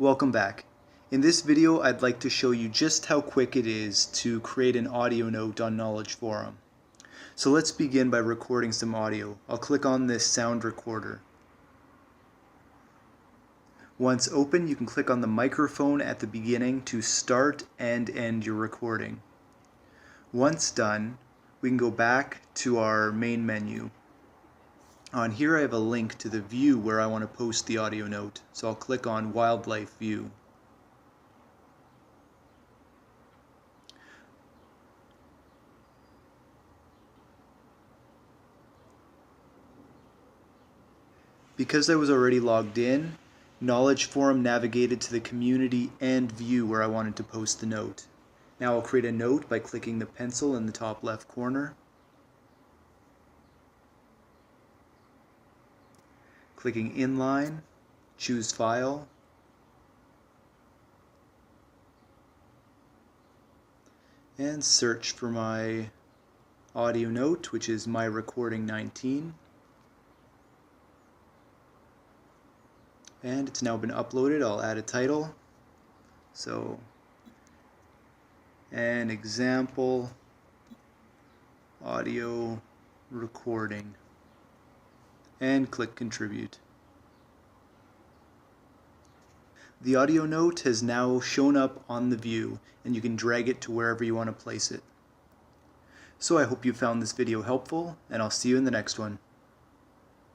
Welcome back. In this video, I'd like to show you just how quick it is to create an audio note on Knowledge Forum. So let's begin by recording some audio. I'll click on this sound recorder. Once open, you can click on the microphone at the beginning to start and end your recording. Once done, we can go back to our main menu. On here I have a link to the view where I want to post the audio note, so I'll click on Wildlife View. Because I was already logged in, Knowledge Forum navigated to the community and view where I wanted to post the note. Now I'll create a note by clicking the pencil in the top left corner. Clicking Inline, choose File, and search for my audio note, which is my recording 19. And it's now been uploaded. I'll add a title. So, an example audio recording. And click Contribute. The audio note has now shown up on the view, and you can drag it to wherever you want to place it. So I hope you found this video helpful, and I'll see you in the next one.